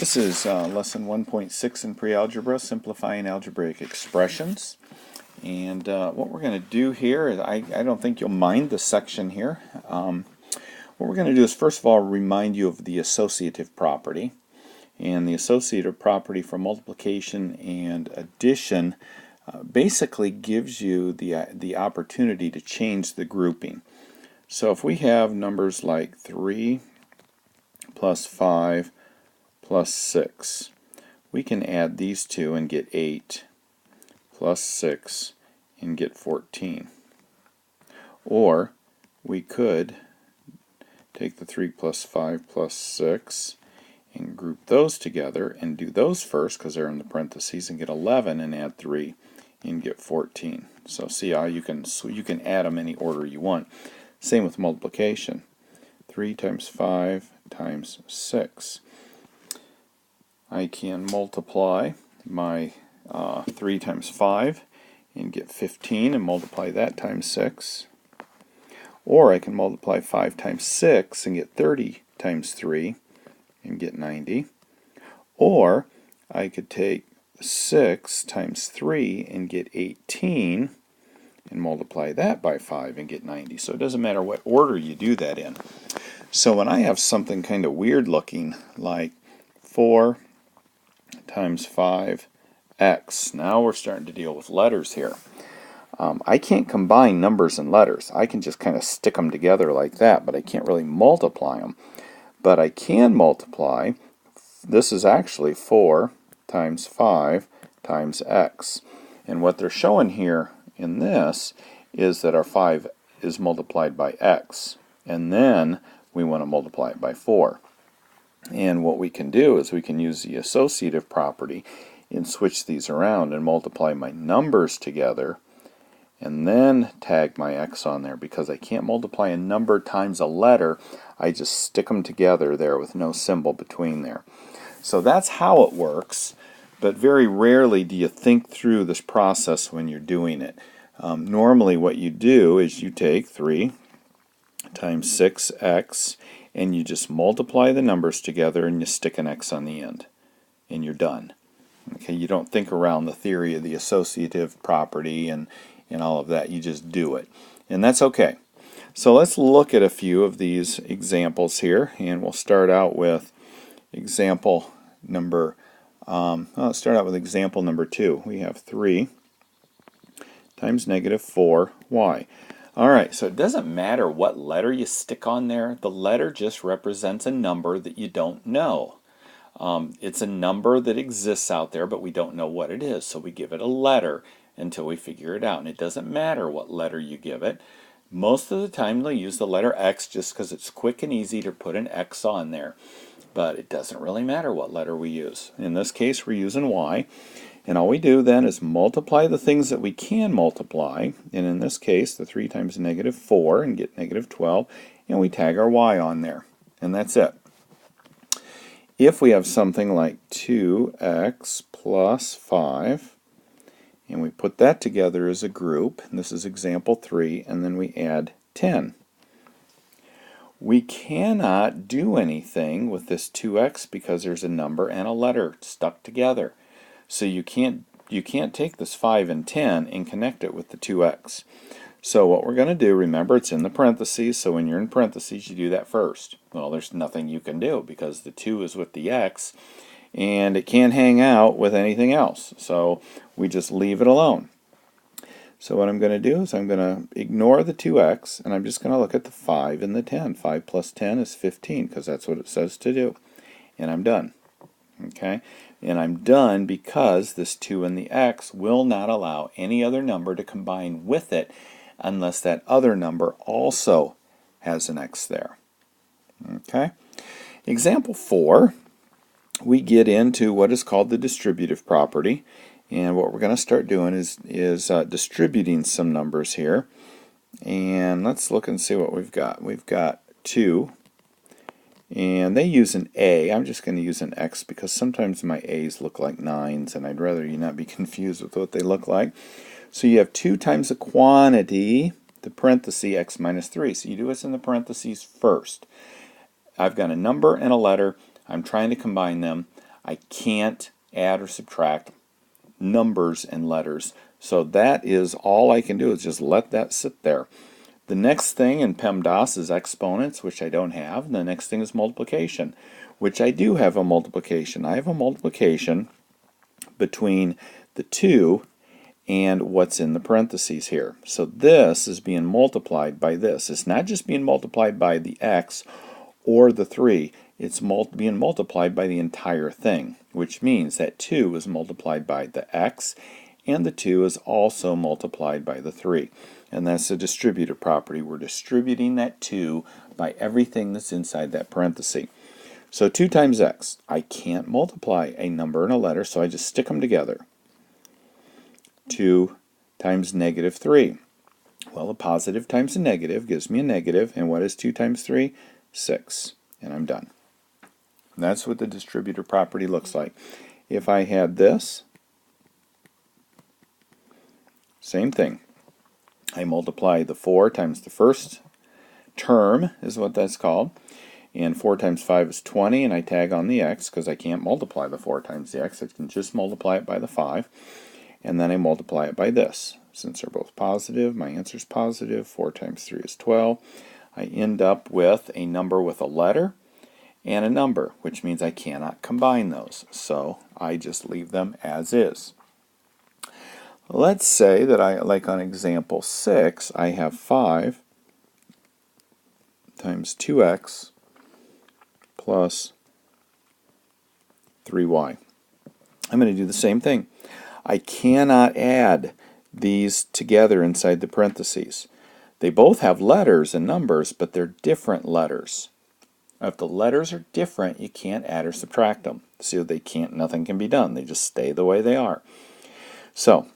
This is lesson 1.6 in pre-algebra, simplifying algebraic expressions. And what we're going to do here is, I don't think you'll mind the section here. What we're going to do is first of all remind you of the associative property. And the associative property for multiplication and addition basically gives you the opportunity to change the grouping. So if we have numbers like 3 plus 5 plus 6, we can add these two and get 8 plus 6 and get 14. Or we could take the 3 plus 5 plus 6 and group those together and do those first because they're in the parentheses and get 11 and add 3 and get 14. So see how you can add them any order you want. Same with multiplication. 3 times 5 times 6. I can multiply my 3 times 5 and get 15 and multiply that times 6. Or I can multiply 5 times 6 and get 30 times 3 and get 90. Or I could take 6 times 3 and get 18 and multiply that by 5 and get 90. So it doesn't matter what order you do that in. So when I have something kind of weird looking like 4 times 5x, now we're starting to deal with letters here. I can't combine numbers and letters. I can just kind of stick them together like that, but I can't really multiply them. But I can multiply. This is actually 4 times 5 times x. And what they're showing here in this is that our 5 is multiplied by x. And then we want to multiply it by 4. And what we can do is we can use the associative property and switch these around and multiply my numbers together and then tag my x on there. Because I can't multiply a number times a letter, I just stick them together there with no symbol between there. So that's how it works, but very rarely do you think through this process when you're doing it. Normally what you do is you take 3 times 6x and you just multiply the numbers together and you stick an x on the end and you're done. Okay, you don't think around the theory of the associative property and all of that. You just do it, and that's okay. So let's look at a few of these examples here, and we'll start out with example number let's start out with example number 2. We have 3 times negative 4y. Alright, so it doesn't matter what letter you stick on there. The letter just represents a number that you don't know. It's a number that exists out there, but we don't know what it is. So we give it a letter until we figure it out. And it doesn't matter what letter you give it. Most of the time they'll use the letter X just because it's quick and easy to put an X on there. But it doesn't really matter what letter we use. In this case we're using Y. And all we do then is multiply the things that we can multiply. And in this case, the 3 times negative 4 and get negative 12. And we tag our Y on there. And that's it. If we have something like 2x plus 5, and we put that together as a group, and this is example 3, and then we add 10. We cannot do anything with this 2x because there's a number and a letter stuck together. So you can't take this 5 and 10 and connect it with the 2x. So what we're going to do, remember it's in the parentheses, so when you're in parentheses you do that first. Well, there's nothing you can do because the 2 is with the x and it can't hang out with anything else. So we just leave it alone. So what I'm going to do is I'm going to ignore the 2x and I'm just going to look at the 5 and the 10. 5 plus 10 is 15 because that's what it says to do. And I'm done. Okay? And I'm done because this 2 and the x will not allow any other number to combine with it unless that other number also has an x there. Okay? Example 4, we get into what is called the distributive property. And what we're going to start doing is distributing some numbers here. And let's look and see what we've got. We've got 2. And they use an A. I'm just going to use an X because sometimes my A's look like 9s, and I'd rather you not be confused with what they look like. So you have 2 times a quantity, the parenthesis, x minus 3. So you do what's in the parentheses first. I've got a number and a letter. I'm trying to combine them. I can't add or subtract numbers and letters. So that is all I can do, is just let that sit there. The next thing in PEMDAS is exponents, which I don't have. And the next thing is multiplication, which I do have a multiplication. I have a multiplication between the 2 and what's in the parentheses here. So this is being multiplied by this. It's not just being multiplied by the x or the 3. It's being multiplied by the entire thing, which means that 2 is multiplied by the x, and the 2 is also multiplied by the 3. And that's a distributive property. We're distributing that 2 by everything that's inside that parenthesis. So 2 times x. I can't multiply a number and a letter, so I just stick them together. 2 times negative 3. Well, a positive times a negative gives me a negative, and what is 2 times 3? 6. And I'm done. And that's what the distributive property looks like. If I had this, same thing. I multiply the 4 times the first term, is what that's called. And 4 times 5 is 20, and I tag on the x because I can't multiply the 4 times the x. I can just multiply it by the 5. And then I multiply it by this. Since they're both positive, my answer is positive. 4 times 3 is 12. I end up with a number with a letter and a number, which means I cannot combine those. So I just leave them as is. Let's say that like on example 6, I have 5 times 2x plus 3y. I'm going to do the same thing. I cannot add these together inside the parentheses. They both have letters and numbers, but they're different letters. If the letters are different, you can't add or subtract them. So nothing can be done. They just stay the way they are. So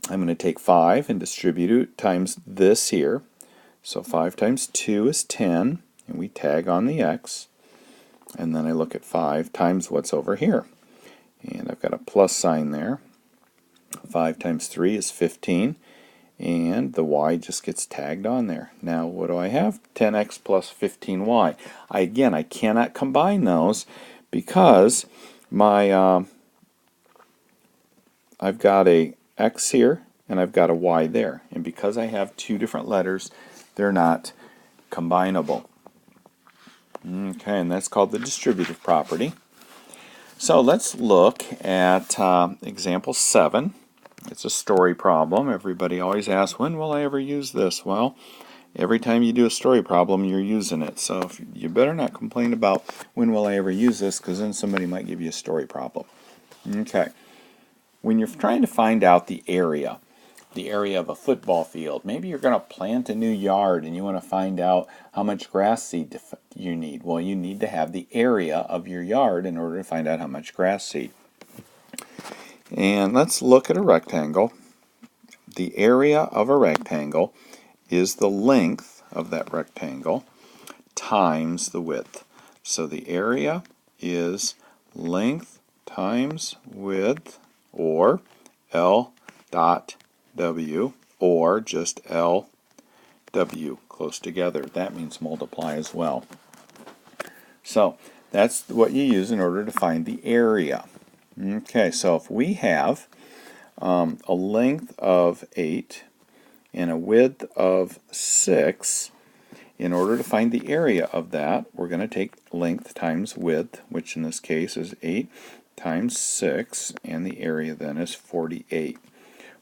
I'm going to take 5 and distribute it times this here. So 5 times 2 is 10, and we tag on the x. And then I look at 5 times what's over here. And I've got a plus sign there. 5 times 3 is 15, and the y just gets tagged on there. Now what do I have? 10x plus 15y. Again, I cannot combine those because I've got a x here and I've got a y there. And because I have 2 different letters, they're not combinable. Okay, and that's called the distributive property. So let's look at example 7. It's a story problem. Everybody always asks, when will I ever use this? Well, every time you do a story problem, you're using it. So you better not complain about when will I ever use this, because then somebody might give you a story problem. Okay. When you're trying to find out the area of a football field, maybe you're going to plant a new yard and you want to find out how much grass seed you need. Well, you need to have the area of your yard in order to find out how much grass seed. And let's look at a rectangle. The area of a rectangle is the length of that rectangle times the width. So the area is length times width, or L dot W, or just LW, close together. That means multiply as well. So that's what you use in order to find the area. Okay, so if we have a length of 8 and a width of 6, in order to find the area of that, we're going to take length times width, which in this case is 8 times 6, and the area then is 48.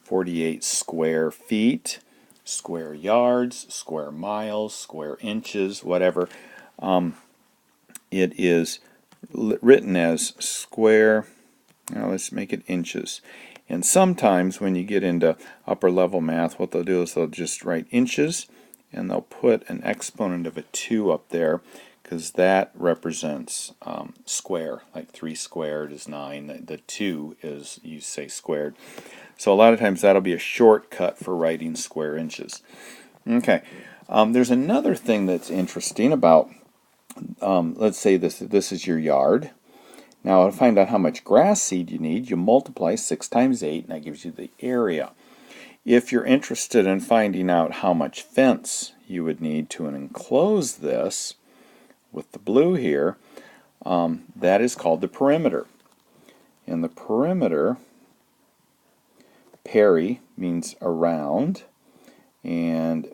48 square feet, square yards, square miles, square inches, whatever. It is written as square. Now let's make it inches. And sometimes when you get into upper level math, what they'll do is they'll just write inches and they'll put an exponent of a 2 up there, because that represents square. Like 3 squared is 9. The 2 is, you say, squared. So a lot of times that'll be a shortcut for writing square inches. Okay, there's another thing that's interesting about, let's say this is your yard. Now, to find out how much grass seed you need, you multiply 6 times 8, and that gives you the area. If you're interested in finding out how much fence you would need to enclose this, with the blue here, that is called the perimeter. And the perimeter, peri means around, and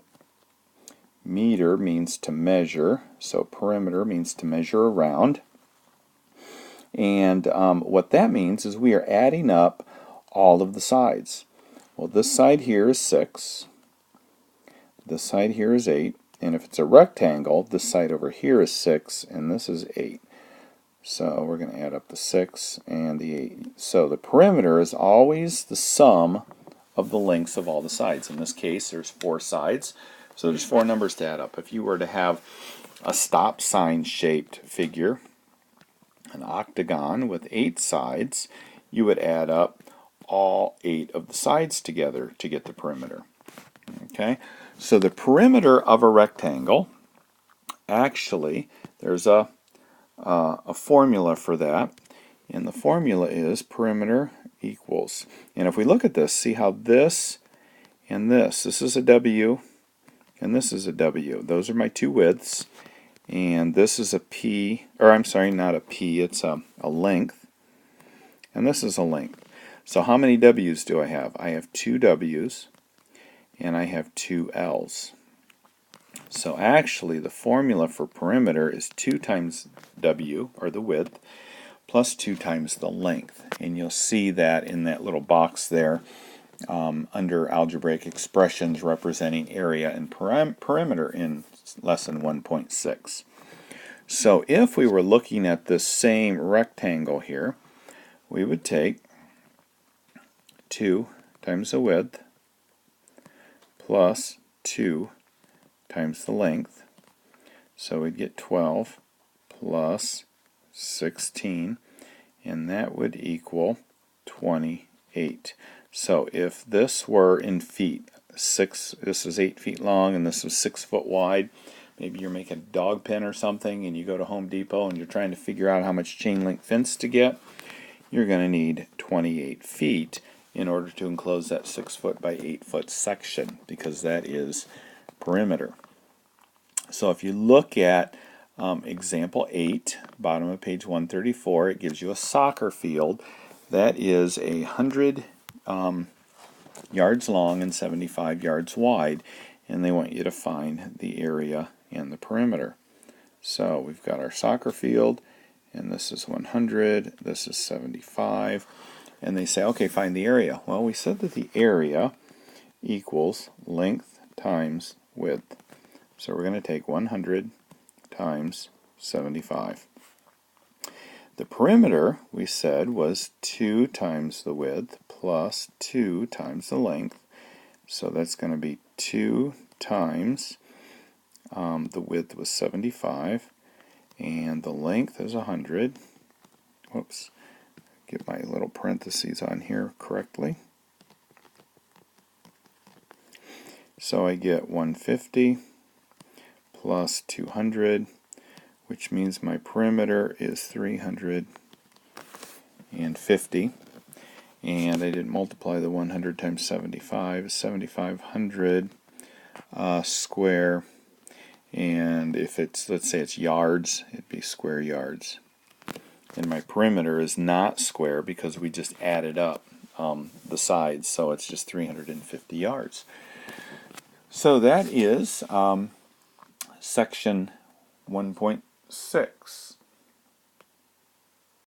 meter means to measure, so perimeter means to measure around. And what that means is we are adding up all of the sides. Well, this side here is 6, this side here is 8, and if it's a rectangle, this side over here is 6, and this is 8. So we're going to add up the 6 and the 8. So the perimeter is always the sum of the lengths of all the sides. In this case, there's 4 sides, so there's 4 numbers to add up. If you were to have a stop sign shaped figure, an octagon with 8 sides, you would add up all 8 of the sides together to get the perimeter. Okay, so the perimeter of a rectangle, actually, there's a formula for that, and the formula is perimeter equals, and if we look at this, see how this and this is a W and this is a W. Those are my 2 widths, and this is a P, or I'm sorry, not a P, it's a length, and this is a length. So how many W's do I have? I have 2 W's and I have 2 L's. So actually the formula for perimeter is 2 times W, or the width, plus 2 times the length. And you'll see that in that little box there under algebraic expressions representing area and perimeter in lesson 1.6. So if we were looking at this same rectangle here, we would take 2 times the width plus 2 times the length. So we'd get 12 plus 16, and that would equal 28. So if this were in feet, this is 8 feet long and this was 6 foot wide, maybe you're making a dog pen or something and you go to Home Depot and you're trying to figure out how much chain link fence to get, you're going to need 28 feet in order to enclose that 6 foot by 8 foot section, because that is perimeter. So if you look at example 8, bottom of page 134, it gives you a soccer field that is 100 yards long and 75 yards wide, and they want you to find the area and the perimeter. So we've got our soccer field, and this is 100, this is 75, and they say, okay, find the area. Well, we said that the area equals length times width. So we're going to take 100 times 75. The perimeter, we said, was 2 times the width plus 2 times the length. So that's going to be 2 times, the width was 75, and the length is 100. Whoops, get my little parentheses on here correctly. So I get 150 plus 200, which means my perimeter is 350, and I didn't multiply the 100 times 75, 7,500 square, and if it's, let's say it's yards, it'd be square yards. And my perimeter is not square because we just added up the sides, so it's just 350 yards. So that is section 1.6.